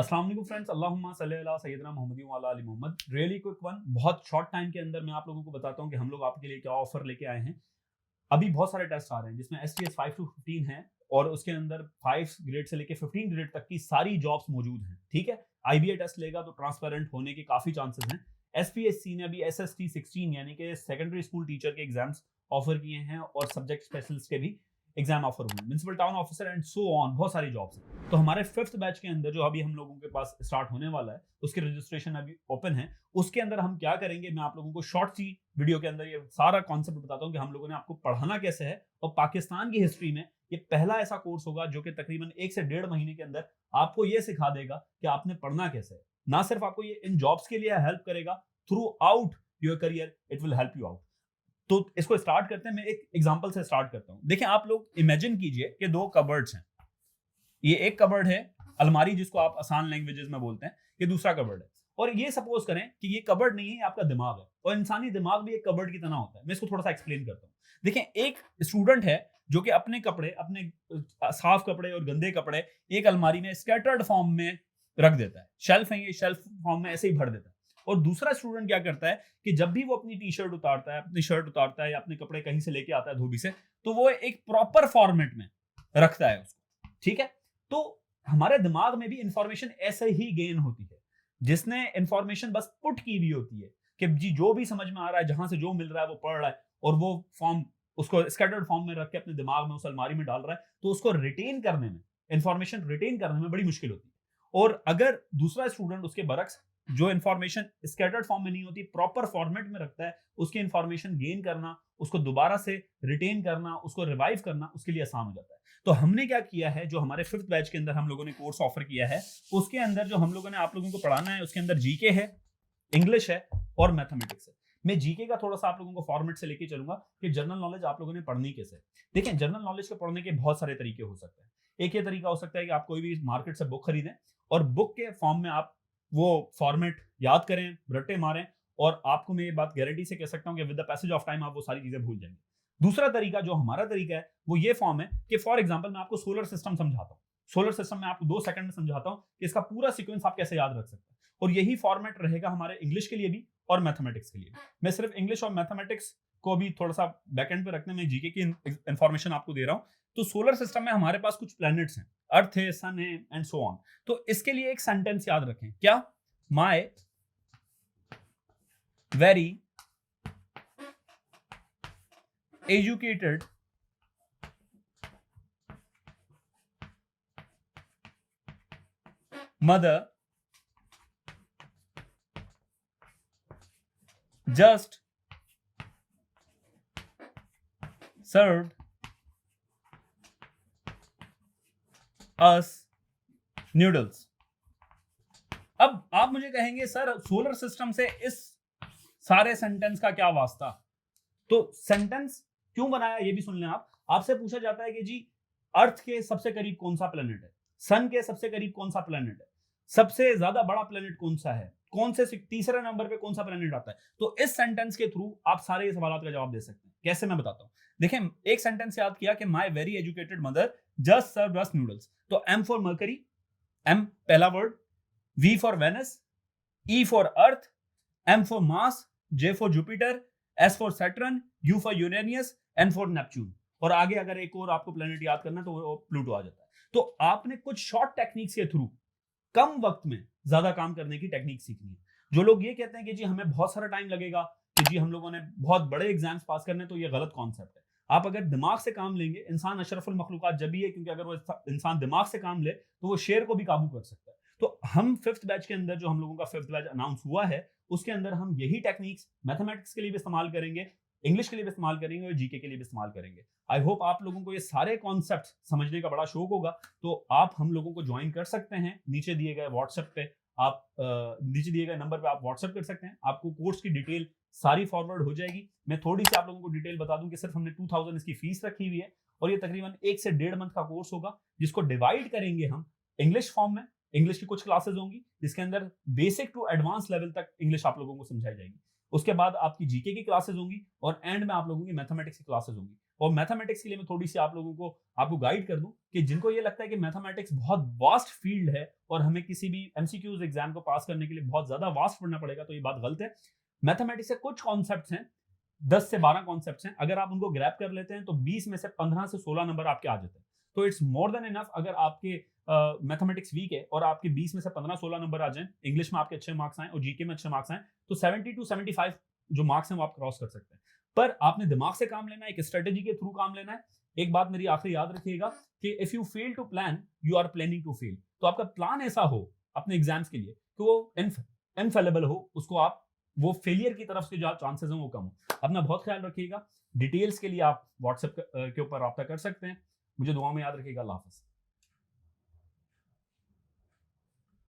अस्सलाम वालेकुम फ्रेंड्स, अल्लाहुम्मा सल्ली अला सय्यदना मुहम्मदी व अला आलि मोहम्मद। रियली क्विक वन, बहुत शॉर्ट टाइम के अंदर मैं आप लोगों को बताता हूँ कि हम लोग आपके लिए क्या ऑफर लेके आए हैं। अभी बहुत सारे टेस्ट आ रहे हैं जिसमें एसटीएस 5 टू 15 है और उसके अंदर 5 ग्रेड से लेके 15 ग्रेड तक की सारी जॉब्स मौजूद हैं। ठीक है, आईबीए टेस्ट लेगा तो ट्रांसपेरेंट होने के काफी चांसेस हैं। एसपीएससी ने अभी एसएसटी 16 यानी कि सेकेंडरी स्कूल टीचर के एग्जाम्स ऑफर किए हैं और सब्जेक्ट स्पेशलिस्ट के भी एग्जाम ऑफर हुए, municipal town officer and so on, बहुत सारी जॉब्स हैं। तो हमारे 5th बैच के अंदर जो अभी हम लोगों के पास स्टार्ट होने वाला है उसके रजिस्ट्रेशन अभी ओपन है। उसके अंदर हम क्या करेंगे, मैं आप लोगों को शॉर्ट सी वीडियो के अंदर ये सारा कॉन्सेप्ट बताता हूँ कि हम लोगों ने आपको पढ़ाना कैसे है। और पाकिस्तान की हिस्ट्री में ये पहला ऐसा कोर्स होगा जो कि तकरीबन 1 से 1.5 महीने के अंदर आपको ये सिखा देगा कि आपने पढ़ना कैसे है। ना सिर्फ आपको ये इन जॉब्स के लिए हेल्प करेगा, through out your career it will help you out. तो इसको स्टार्ट करते हैं, मैं एक एग्जांपल से स्टार्ट करता हूं। देखिए, आप लोग इमेजिन कीजिए कि दो कबर्ड्स हैं। ये एक कबर्ड है अलमारी, जिसको आप आसान लैंग्वेजेस में बोलते हैं। ये दूसरा कबर्ड है। और ये सपोज करें कि ये कबर्ड नहीं है, ये आपका दिमाग है। और इंसानी दिमाग भी एक कबर्ड की तरह होता है। मैं इसको थोड़ा सा एक्सप्लेन करता हूँ। देखिए, एक स्टूडेंट है जो कि अपने कपड़े, अपने साफ कपड़े और गंदे कपड़े एक अलमारी में स्कैटर्ड फॉर्म में रख देता है। शेल्फ है, ये शेल्फ फॉर्म में ऐसे ही भर देता है। और दूसरा स्टूडेंट क्या करता है कि जब भी वो अपनी टी शर्ट उतारता है, अपनी शर्ट उतारता है या अपने कपड़े कहीं से लेके आता है धोबी से, तो वो एक प्रॉपर फॉर्मेट में रखता है उसको। ठीक है, तो हमारे दिमाग में भी इंफॉर्मेशन ऐसे ही गेन होती है। जिसने इंफॉर्मेशन बस पुट की हुई होती है कि जी जो भी समझ में आ रहा है, जहां से जो मिल रहा है वो पढ़ रहा है, और वो फॉर्म उसको स्कैटर्ड फॉर्म में रख के अपने दिमाग में उस अलमारी में डाल रहा है, तो उसको रिटेन करने में, इंफॉर्मेशन रिटेन करने में बड़ी मुश्किल होती है। और अगर दूसरा स्टूडेंट उसके बरक्स, जो इन्फॉर्मेशन स्कैटर्ड फॉर्म में नहीं होती, प्रॉपर फॉर्मेट में रखता है, उसकी इन्फॉर्मेशन गेन करना, उसको दोबारा से रिटेन करना, उसको रिवाइव करना उसके लिए आसान हो जाता है। तो हमने क्या किया है, जो हमारे 5th बैच के अंदर हम लोगों ने कोर्स ऑफर किया है, उसके अंदर जो हम लोगों ने आप लोगों को पढ़ाना है, उसके अंदर जीके है, इंग्लिश है और मैथमेटिक्स है। मैं जीके का थोड़ा सा आप लोगों को फॉर्मेट से लेके चलूंगा कि जनरल नॉलेज आप लोगों ने पढ़नी कैसे। देखिए, जनरल नॉलेज के पढ़ने के बहुत सारे तरीके हो सकते हैं। एक ये तरीका हो सकता है कि आप कोई भी मार्केट से बुक खरीदें और बुक के फॉर्म में आप वो फॉर्मेट याद करें, रट्टे मारें, और आपको मैं ये बात गारंटी से कह सकता हूं कि with the passage of time आप वो सारी चीजें भूल जाएंगे। दूसरा तरीका, जो हमारा तरीका है, वो ये फॉर्म है कि फॉर एग्जांपल मैं आपको सोलर सिस्टम समझाता हूं। सोलर सिस्टम में आपको 2 सेकंड में समझाता हूं कि इसका पूरा सीक्वेंस आप कैसे याद रख सकते हैं। और यही फॉर्मेट रहेगा हमारे इंग्लिश के लिए भी और मैथमेटिक्स के लिए भी। मैं सिर्फ इंग्लिश और मैथमेटिक्स को भी थोड़ा सा बैकएंड पे रखने में जीके की इंफॉर्मेशन आपको दे रहा हूं। तो सोलर सिस्टम में हमारे पास कुछ प्लैनेट्स हैं, अर्थ है, सन है एंड सो ऑन। तो इसके लिए एक सेंटेंस याद रखें, क्या? My very educated mother just served us noodles। अब आप मुझे कहेंगे, सर सोलर सिस्टम से इस सारे सेंटेंस का क्या वास्ता? तो सेंटेंस क्यों बनाया ये भी सुन लें आप। आपसे पूछा जाता है कि जी अर्थ के सबसे करीब कौन सा प्लेनेट है, सन के सबसे करीब कौन सा प्लेनेट है, सबसे ज्यादा बड़ा प्लेनेट कौन सा है, कौन से तीसरे नंबर पे कौन सा प्लेनेट आता है। तो इस सेंटेंस के थ्रू आप सारे सवालों का जवाब दे सकते हैं। कैसे, मैं बताता हूं। देखें, एक सेंटेंस याद किया कि my very educated mother just served us noodles. तो एम फॉर मर्करी, एम पहला word, V for Venus, E for Earth, M for Mars, J for Jupiter, S for Saturn, U for Uranus, N for Neptune. और आगे अगर एक और आपको planet याद करना है तो वो प्लूटो आ जाता है। तो आपने कुछ शॉर्ट टेक्निक्स के थ्रू कम वक्त में ज्यादा काम करने की टेक्निक सीखनी है। जो लोग ये कहते हैं कि जी हमें बहुत सारा टाइम लगेगा, कि जी हम लोगों ने बहुत बड़े एग्जाम्स पास करने, तो ये गलत कॉन्सेप्ट है। आप अगर दिमाग से काम लेंगे, इंसान अशरफुल मखलूकात जब भी है, क्योंकि अगर वो इंसान दिमाग से काम ले तो वो शेर को भी काबू कर सकता है। तो हम 5th बैच के अंदर, जो हम लोगों का 5th बैच अनाउंस हुआ है, उसके अंदर हम यही टेक्निक्स मैथमेटिक्स के लिए भी इस्तेमाल करेंगे, इंग्लिश के लिए भी इस्तेमाल करेंगे और जीके के लिए भी इस्तेमाल करेंगे। आई होप आप लोगों को ये सारे कॉन्सेप्ट समझने का बड़ा शौक होगा। तो आप हम लोगों को ज्वाइन कर सकते हैं, नीचे दिए गए व्हाट्सएप पे आप नीचे दिए गए नंबर पे आप व्हाट्सएप कर सकते हैं। आपको कोर्स की डिटेल सारी फॉरवर्ड हो जाएगी। मैं थोड़ी सी आप लोगों को डिटेल बता दूं कि सिर्फ हमने 2000 इसकी फीस रखी हुई है, और ये तकरीबन 1 से 1.5 मंथ का कोर्स होगा, जिसको डिवाइड करेंगे हम इंग्लिश फॉर्म में। इंग्लिश की कुछ क्लासेस होंगी जिसके अंदर बेसिक टू एडवांस लेवल तक इंग्लिश आप लोगों को समझाई जाएगी, उसके बाद आपकी जीके की क्लासेस होंगी और एंड में आप लोगों की मैथमेटिक्स की क्लासेस होंगी। और मैथमेटिक्स के लिए मैं थोड़ी सी आप लोगों को आपको गाइड कर दूं कि जिनको ये लगता है कि मैथमेटिक्स बहुत वास्ट फील्ड है और हमें किसी भी एमसीक्यूज एग्जाम को पास करने के लिए बहुत ज्यादा वास्ट पढ़ना पड़ेगा, तो ये बात गलत है। मैथमेटिक्स से कुछ कॉन्सेप्ट्स हैं, 10 से 12 कॉन्सेप्ट्स हैं, अगर आप उनको ग्रैब कर लेते हैं तो 20 में से 15 से 16 नंबर आपके आ जाते हैं। तो इट्स मोर देन इनफ अगर आपके मैथमेटिक्स वीक है और आपके 20 में से 15-16 नंबर आ जाएं, इंग्लिश में आपके अच्छे मार्क्स आए और जीके में अच्छे मार्क्स आए, तो 70 to 75 जो मार्क्स हैं वो आप क्रॉस कर सकते हैं। पर आपने दिमाग से काम लेना है, एक स्ट्रेटेजी के थ्रू काम लेना है। एक बात मेरी आखिरी याद रखिएगा कि if you fail to plan, you are planning to fail. तो आपका प्लान ऐसा हो अपने एग्जाम्स के लिए कि वो इनफेलेबल हो, उसको आप वो फेलियर की तरफ से जो चांसेस हैं वो कम हो। अपना बहुत ख्याल रखिएगा। डिटेल्स के लिए आप व्हाट्सएप के ऊपर रब्ता कर सकते हैं। मुझे दुआ में याद रखिएगा। अल्लाह हाफ़िज़।